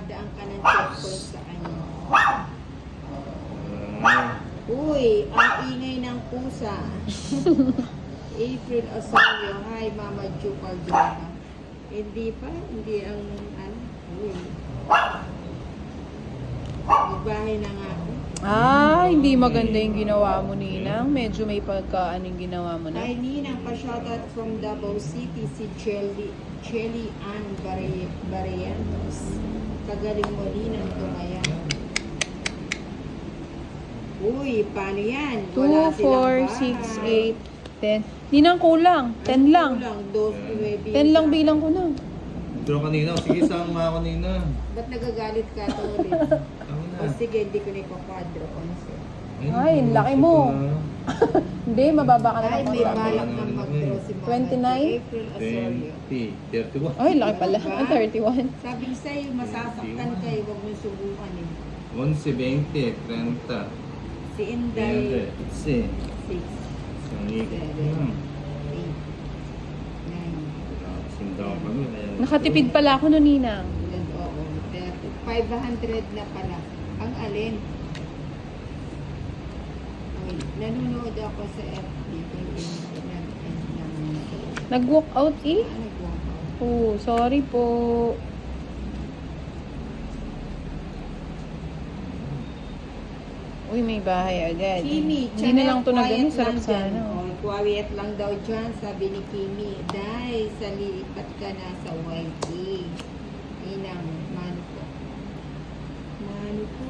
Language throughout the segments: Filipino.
makakadaan ka ng checkpoint sa kanya. Uy, ang ingay ng pusa. April Osorio, hi Mama Ju Caldera. Hindi pa, hindi ang ano. Uy. Magbahay na nga ako. Hindi maganda yung ginawa mo, Ninang. Medyo may pagkaaning ginawa mo na. Hi Ninang, pa-shoutout from Davao City, si Chelly Ann Barrientos. Kagaling mo Ninang, tumaya. Uy, paano yan? 2, 4, 6, 8, 10. Ninang, kulang. 10 lang. Kulang, 2, 10 lang bilang ko na. Pero kanina, sige sama nga kanina. Ba't nagagalit ka to ulit? Tama na. O sige, hindi ko na ipakwadro. Ay, laki mo. Hindi, mababa ka na Ay, ng may konti. balak na mag-draw si Mama. 29? April Osorio. 20, 31. Ay, laki pala. Diba? 31. Sabi ko sa'yo, masasaktan kayo, huwag mong subukan eh. 11, 20, 30. Si Inday, 6. 6, Isang ikot 7, lang. 8, 9, Sindaw kami. Nakatipid pala ako no, Ninang. oo, 30, 500 na pala. Ang alin? Ay, nanonood ako sa FB. Nag-walk out eh. Nag-walk Oh, sorry po. Uy, may bahay agad. Kimi, Hindi na lang to na ganun. Sarap sana. Oh, quiet lang daw dyan, sabi ni Kimi. Dahil sa lilipat ka na sa YT. Inang, mano ko. Mano ko,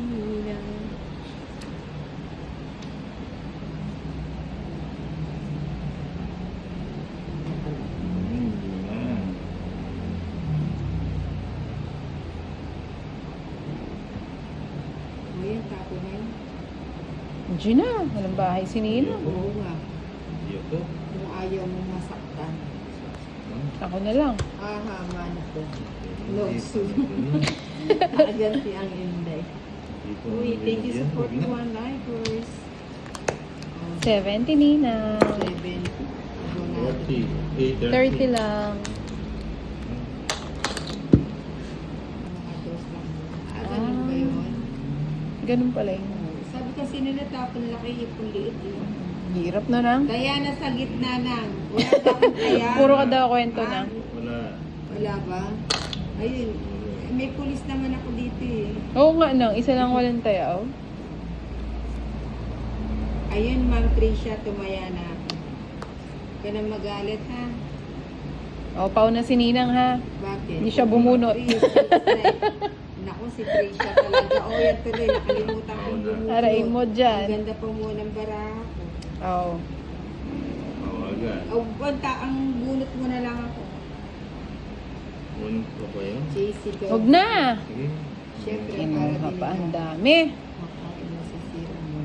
inang. O yan, tapo na yun. Diyan na. Walang bahay si Ninang. Oo nga. Dito. Kung ayaw mo masaktan. Ako na lang. Aha, mano ko. Logso. Aganti ang Inday. Uy, thank you sa 41 likers. 70, Ninang. 7. 40, 30 lang. Mga dos lang. Ganun ba yun? Ganun pala yun. Sabi kasi nila tapon laki ipon liit yun. Hirap na lang. Kaya nasa gitna nang. Wala ba akong kaya? Puro ka daw kwento na. Wala. Wala ba? Ayun. May pulis naman ako dito eh. Oo nga nang. Isa lang walang tayaw. Ayun, Ma'am Tricia, tumaya na ako. Huwag ka na magalit ha. O, pau na si Ninang ha. Bakit? Hindi siya bumunot. Naku, si Tricia talaga. O, yan tuloy. Nakalimutan ko bumunot. Aray mo dyan. Ang ganda pa muna ng baraha ko. Oo. Mawaga. O, banta, ang bunot mo na lang ako. Unod ko ba yun? JC ko. Huwag na. Sige. Siyempre, para Kinuha din pa. Ang ikaw. dami. Makain mo sa sira mo.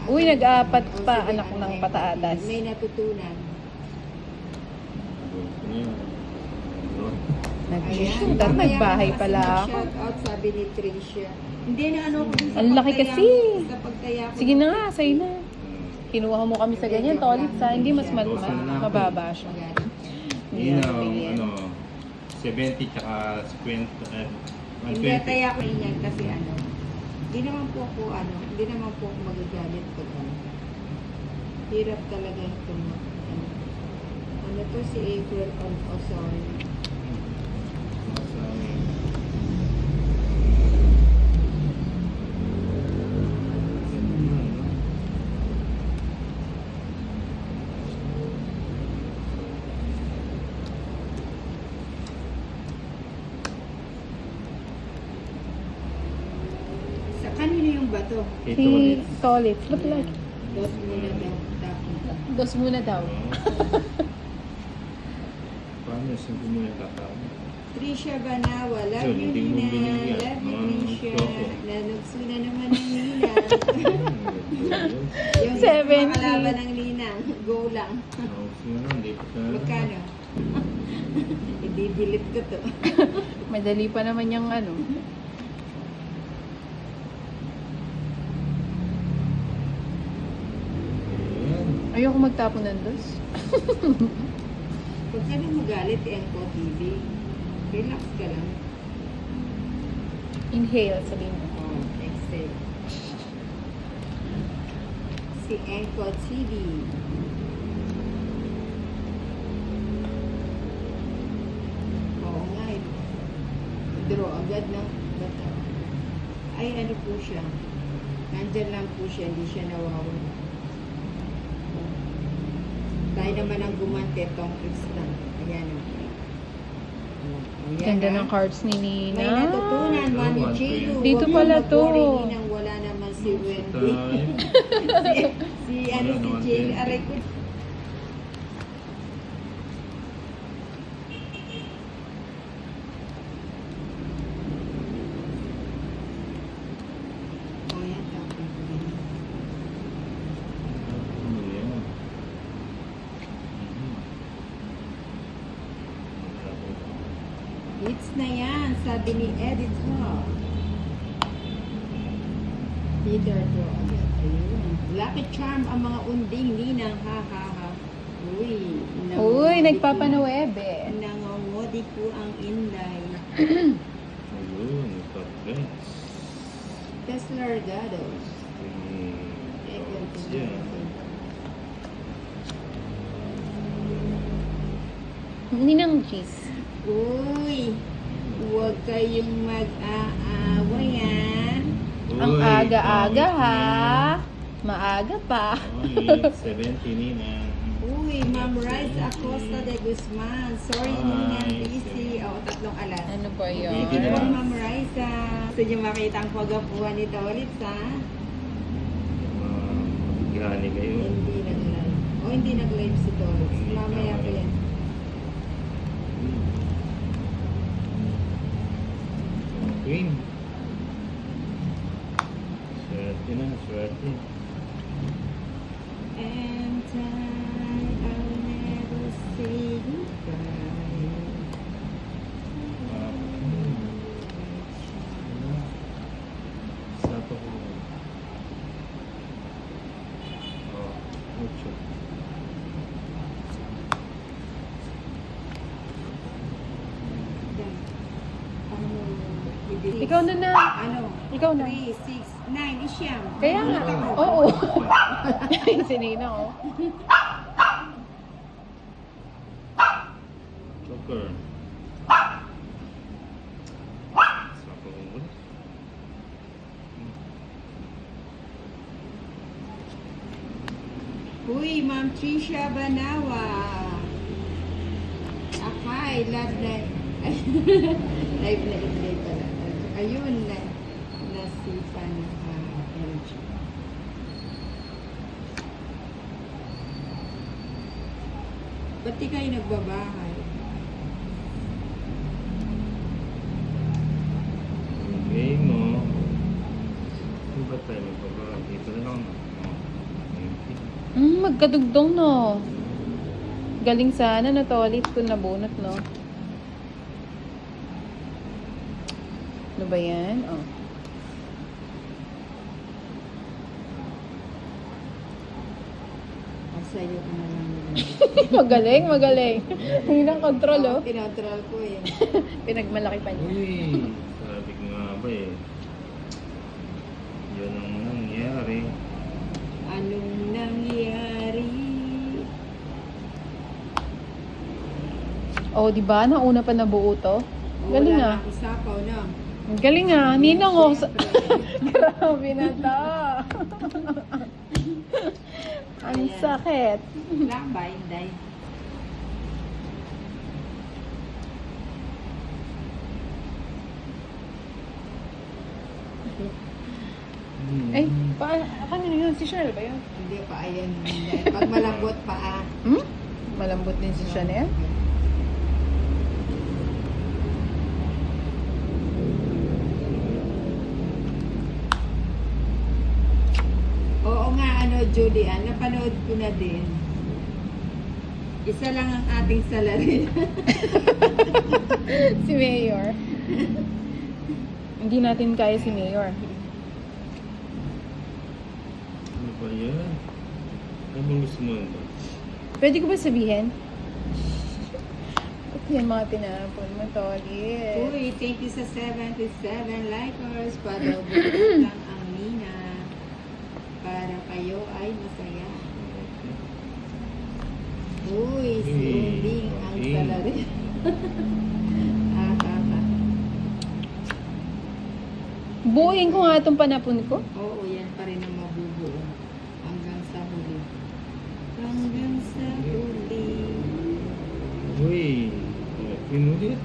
Uy, nag-apat O, pa. sige, Anak ano ng yung pataatas. May natutunan. Nag-shoot at nagbahay pala ako. Shout out, sabi ni Tricia. Hindi na ano ko sa Ang laki pagtaya kasi. mo, Sa pagtaya ko. Sige na nga, sa'yo na. Kinuha mo kami sa ganyan, tolit sa hindi mas mababa siya. Magaling. Hindi Yun na ang, napilian. 70 tsaka 50. Hindi taya ko inyan kasi hindi naman po ako magagalit pag hirap talaga itong ano to si April Osorio. Sa kanino yung bato? Ito Si ulit. Tolit. Ba't like? Dos muna daw. Tapos. Dos muna daw. Paano saan ko muna tatawag? Tricia Banawa, love Yun, you hindi mo Nina, binigyan. love you Mga Tricia, choco. nanugso na naman ng Nina. Yung 70. mga kalaban ng Ninang, go lang. Magkano? Ibibilip ko to. Madali pa naman yung ano. Ayoko magtapon ng dos. Huwag ka nang magalit, Enko TV. Relax ka lang. Inhale, sabihin mo. Oh, exhale. Si Enko TV. Oo nga eh. Draw agad na. Ay, ano po siya. Nandyan lang po siya, hindi siya nawawala. Tayo naman ang gumante, tong kids lang. Ayan. Ayan, Ganda ah. ng cards ni Nina. May natutunan, Mami Chilu. Dito Huwag pala mong to. mag-worry, Ninang wala naman si Wendy. si ano Wala si naman Jill. din. Aray ko. Oh, yan, tapos ko yan. Ano yan? Hits na yan, sabi ni Edith Hall. Peter Draw agad. Ayun. Lucky charm ang mga unding ninang. Ha ha ha. Uy. Uy, nangongodi nagpapanuwebe. po- Nangongodi po ang Inday. Ayun, top friends. Tesla Regados. Cards yan. Ninang cheese. Uy. Huwag kayong mag-aaway ah. Ang Uy, aga-aga pangit ha. na. Maaga pa. Pangit, 70 Nina. Uy, Ma'am Rice Acosta de Guzman. Sorry, Hi. Nina. Busy. O, tatlong alas. Ano ba yun? Bigyan Hello, na. Ma'am Rice. Gusto niyo makita ang pagapuhan nito ulit, ha? Gani kayo. Hindi nag-live. O, hindi nag-live si Torres. Hindi Mamaya pa, pa yan. Queen. Swerte na, swerte. And I'll never say goodbye. Sato ko. Oh, mucho. Ano, bibili- Ikaw na na. Ano? Ikaw na. 3, 6, 9, isyam. Kaya nga. Oo. Si Nina, oh. Joker. Sato ko. Uy, Ma'am Trisha Banawa. Akay, love live. Live na live pala. Ayun, nasipa ng energy. Ba't di kayo nagbabahay? Okay mo. Ano ba tayo magpapala? Dito na lang. Oh, thank you. Magkadugdong, no. Galing sana na to ulit kung nabunot, no. Ano ba yan? Oh. Sa'yo ko na lang. Magaling, magaling. Ninang control, oh. Kinontrol ko eh. Pinagmalaki pa niya. Uy, sabi ko nga ba eh. Yun ang nangyari. Anong nangyari? Oh, di ba? Nauna pa nabuo to. Galing, Wala ah. na usapaw na. Ang galing, ah. Ninang, oh. Siyempre. Grabe na to. Ang Ayan. sakit. Lakbay, Day. Ay, kanino yun? Si Chanel ba yun? Hindi pa, ayan. Pag malambot pa, Malambot din si Chanel. Oo nga, Julian, napanood ko na din. Isa lang ang ating salarin. Si Mayor. Hindi natin kaya si Mayor. Ano ba yan? Ano bang gusto mo ba? Pwede ko ba sabihin? Yan mga tinapon mo, Tolit. Uy, thank you sa 77 likers. Padobot lang ang Nina. Para kayo ay masaya. Uy, si Unding ang Unding. salary. Buuin ko nga itong panapon ko. Oo, yan pa rin ang mabubuo. Hanggang sa huli. Hanggang sa huli. Uy, pinulit.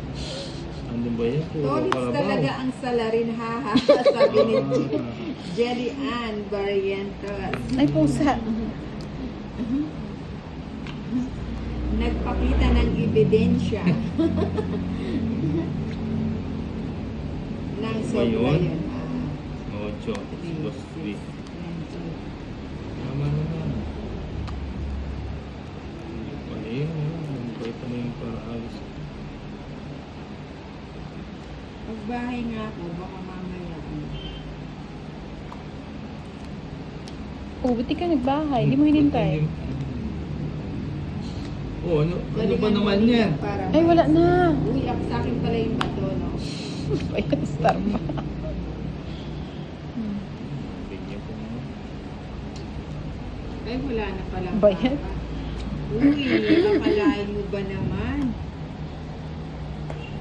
Ano ba yan? Puro Tolits kalabaw. talaga ang salarin, haha. Sabi ni Jelly Ann Barrientos. Ay, pusa. Nagpakita ng ebidensya. Nang sobra yun? yun. 8. Plus 3. Tama naman. Mali yun. Nakita mo yung paraalis. Magbahay nga ako, baka mamaya. Oh, buti ka nagbahay. Hindi mo hinintay. Oh, ano ba naman yan? Ay, wala na. Uy, sa akin pala yung bato, no? Ayan, Starbucks. Bigyan ko mo. Ay, wala na pala. Bayan? Uy, makalain mo ba naman?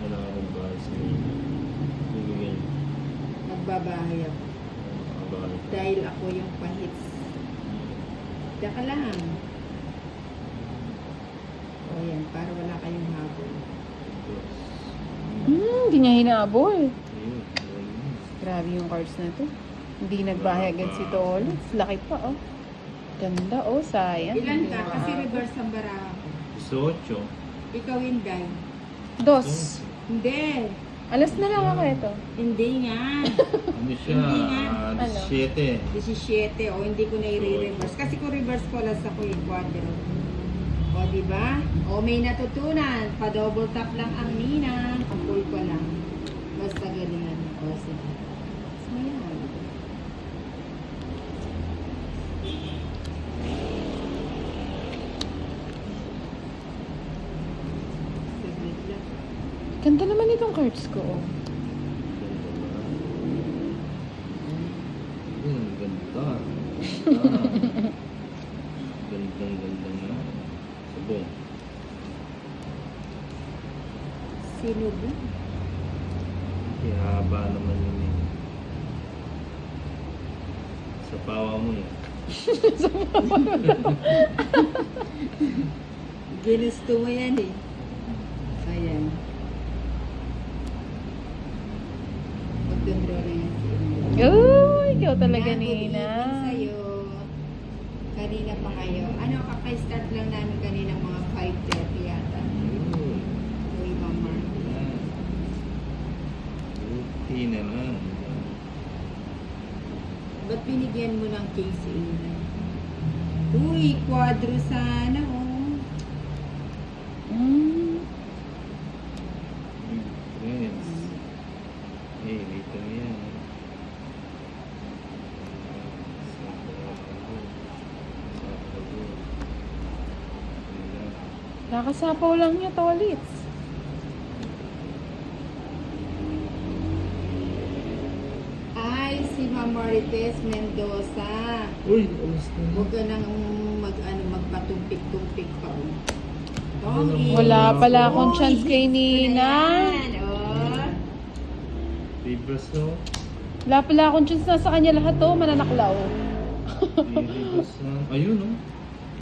Wala akong bahay sa bibigyan. Magbabahay ako. Bahay. Dahil ako yung pahits. Daka lang. O yan, para wala kayong habol. Hindi niya hinabol. Ayun. Grabe yung cards na to. Hindi nagbahay agad si Tolit. Laki pa, oh. Ganda, oh. Sayang. Ilan Hindi ka? Kasi nakahabol. reverse ang baraha ko. Gusto 8. Ikaw Inday. Dos. Hindi. Alas na lang ako ito. Hindi nga. Ano siya? Hindi nga. 17. 17. O, hindi ko na i-reverse. Kasi kung reverse ko, alas ako yung quadro. O, diba? O, may natutunan. Pa-double tap lang ang Nina. Ang ko lang. Basta galingan. O, sige. So, yan. Saglit lang. Ganda naman itong cards ko, oh. Ang ganda. Ganda na. Sabong. Sino ba? Haba naman yun eh. Sa pawa mo eh. Ginusto mo yan eh. Ayan. Magdondro na yan. Oh, ikaw talaga, Yan, good Nina. evening sa'yo. Kanina pa kayo. Ano, kaka-start lang namin kanina mga 5:30 yata. Ayun. Uy, mama. Yan. Buti na lang. Ba't binigyan mo ng case ina? Uy, quadro sana, oh. Friends. Eh, dito na yan. Nakasapaw lang niya, Tolits. Ay, si Ma'am Marites Mendoza. Uy, alas na yan. Huwag ka nang magpatumpik-tumpik pa. Oh. Tommy. Wala pala akong Oy, chance kay Nina. Ayan, oh. Libras no? Wala pala akong chance na sa kanya lahat, oh. Mananaklaw. Libras na. Ayun no?